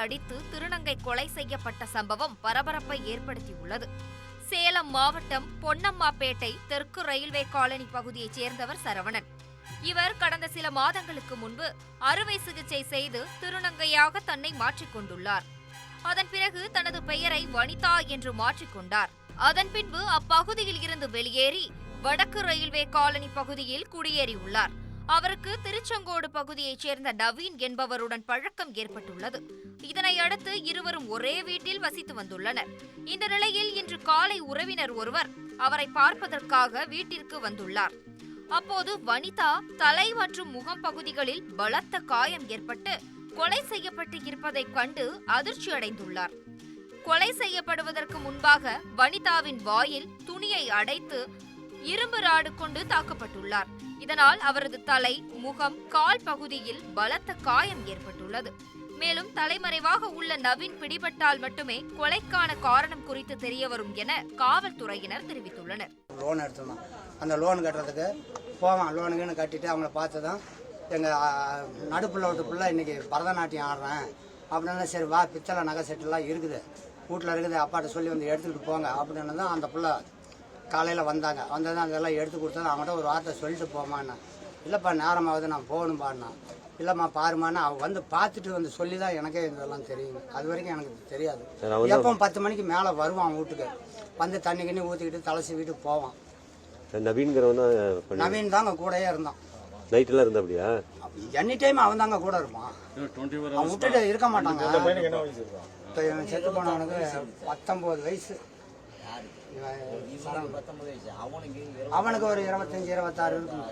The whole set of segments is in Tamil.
அடித்து திருநங்கை கொலை செய்யப்பட்ட சம்பவம் பரபரப்பை ஏற்படுத்தியுள்ளது. சேலம் மாவட்டம் பொன்னம்மாப்பேட்டை தெற்கு ரயில்வே காலனி பகுதியைச் சேர்ந்தவர் சரவணன். இவர் கடந்த சில மாதங்களுக்கு முன்பு அறுவை சிகிச்சை செய்து திருநங்கையாக தன்னை மாற்றிக்கொண்டுள்ளார். அதன் பிறகு தனது பெயரை வனிதா என்று மாற்றிக்கொண்டார். அதன் பின்பு அப்பகுதியில் இருந்து வெளியேறி வடக்கு ரயில்வே காலனி பகுதியில் குடியேறியுள்ளார். அவருக்கு திருச்செங்கோடு பகுதியைச் சேர்ந்த நவீன் என்பவருடன் பழக்கம் ஏற்பட்டுள்ளது. இதனை அடுத்து இருவரும் ஒரே வீட்டில் வசித்து வந்துள்ளனர். இந்த நிலையில் இன்று காலை உறவினர் ஒருவர் அவரை பார்ப்பதற்காக வீட்டிற்கு வந்துள்ளார். அப்போது வனிதா தலை மற்றும் முகம் பகுதிகளில் பலத்த காயம் ஏற்பட்டு கொலை செய்யப்பட்டு இருப்பதைக் கண்டு அதிர்ச்சி அடைந்துள்ளார். கொலை செய்யப்படுவதற்கு முன்பாக வனிதாவின் வாயில் துணியை அடைத்து இரும்பு ராடு கொண்டு தாக்கப்பட்டுள்ளார். இதனால் அவரது தலை, முகம், கால் பகுதியில் பலத்த காயம் ஏற்பட்டுள்ளது. மேலும் தலைமறைவாக உள்ள நவீன் பிடிபட்டால் மட்டுமே கொலைக்கான காரணம் குறித்து தெரியவரும் என காவல்துறையினர் தெரிவித்துள்ளனர். லோன் எடுத்தோம், அந்த லோன் கட்டுறதுக்கு போவான். லோனுக்குன்னு கட்டிட்டு அவங்கள பார்த்ததும் எங்கள் நடுப்புள்ள ஒரு பிள்ளை இன்னைக்கு பரதநாட்டியம் ஆடுறேன் அப்படின்னா, சரி வா பித்தளை நகை செட்டுலாம் இருக்குது வீட்டில் இருக்குது, அப்பாட்ட சொல்லி வந்து எடுத்துக்கிட்டு போங்க அப்படின்னு தான் அந்த பிள்ளை காலையில் வந்தாங்க. வந்ததும் அதெல்லாம் எடுத்து கொடுத்தது. அவங்கள்ட்ட ஒரு வார்த்தை சொல்லிட்டு போமான்னா, இல்லைப்பா நேரமாவது நான் போகணும்பான்னா, இல்லைம்மா பாருமான்னு அவன் வந்து பார்த்துட்டு வந்து சொல்லி தான் எனக்கே இதெல்லாம் தெரியும். அது வரைக்கும் எனக்கு தெரியாது. எப்போ 10 மணிக்கு மேலே வருவான் வீட்டுக்கு, வந்து தண்ணி கிண்ணி ஊற்றிக்கிட்டு தலைசி வீட்டுக்கு போவான். நவீன் தாங்க கூடயே இருந்தான். நைட்லாம் இருந்தா அப்படியா? எனி டைம் அவன் தாங்க கூட இருப்பான். அவன் விட்டுட்டு இருக்க மாட்டாங்க. செத்து போனவனுக்கு 19 வயசு, அவனுக்கு ஒரு 25-26 இருக்கும்.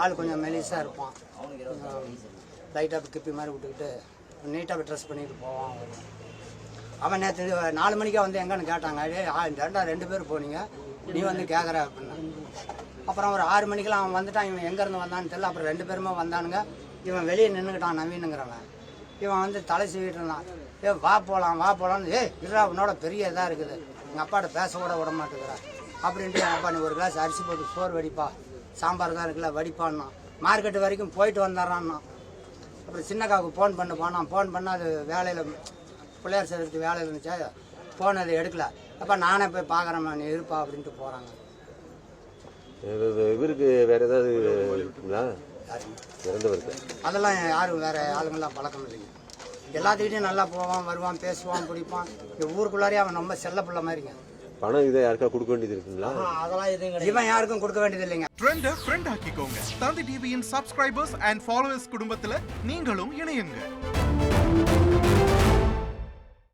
ஆள் கொஞ்சம் மெலிசா இருப்பான். லைட்டாக கிப்பி மாதிரி விட்டுக்கிட்டு நீட்டாக ட்ரெஸ் பண்ணிட்டு போவான். அவன் நேற்று 4 மணிக்கா வந்து எங்கன்னு கேட்டாங்க. ஏண்டா 2 பேர் போனீங்க, நீ வந்து கேட்குற அப்படின்னா. அப்புறம் ஒரு 6 மணிக்கெல்லாம் அவன் வந்துட்டான். இவன் எங்கேருந்து வந்தான்னு தெரியல. அப்புறம் 2 பேருமே வந்தானுங்க. இவன் வெளியே நின்றுக்கிட்டான் நவீனுங்கிறவன். இவன் வந்து தலை சீவிட்டு இருந்தான். வா போகலாம் வா போகலான்னு. இருடா உன்னோட பெரிய இதாக இருக்குது, எங்கள் அப்பாட்ட பேச கூட விட மாட்டேங்கிறா அப்படின்ட்டு, எங்கள் அப்பா நீ ஒரு கிளாஸ் அரிசி போட்டு சோறு வடிப்பா, சாம்பார் தான் இருக்குல்ல வடிப்பான்னா. மார்க்கெட்டு வரைக்கும் போயிட்டு வந்துடுறான்னா. அப்புறம் சின்னக்காவுக்கு ஃபோன் பண்ண போனான். ஃபோன் பண்ணால் அது வேலையில் பிள்ளையார் சேர்த்து வேலையில் இருந்துச்சா, ஃபோன் அதை எடுக்கல. அப்போ நானே போய் பார்க்குறேன், நீ இருப்பா அப்படின்ட்டு போகிறாங்க. இவருக்கு வேற ஏதாவது இருக்குங்களா? அதெல்லாம் யாரும் வேற ஆளுங்கெல்லாம் பழக்கம் இல்லைங்க. எல்லாத்துக்கிட்டையும் நல்லா போவான், வருவான், பேசுவான், பிடிப்பான். இந்த ஊருக்குள்ளாரே அவன் ரொம்ப செல்ல பிள்ளை மாதிரிங்க. பணம் இதை யாருக்கா கொடுக்க வேண்டியது இருக்குங்களா? அதெல்லாம் எதுவும் இவன் யாருக்கும் கொடுக்க வேண்டியது இல்லைங்க. ஃப்ரெண்ட் ஆக்கிக்கோங்க. தந்தி டிவியின் சப்ஸ்கிரைபர்ஸ் அண்ட் ஃபாலோவர்ஸ் குடும்பத்துல நீங்களும் இணையுங்க.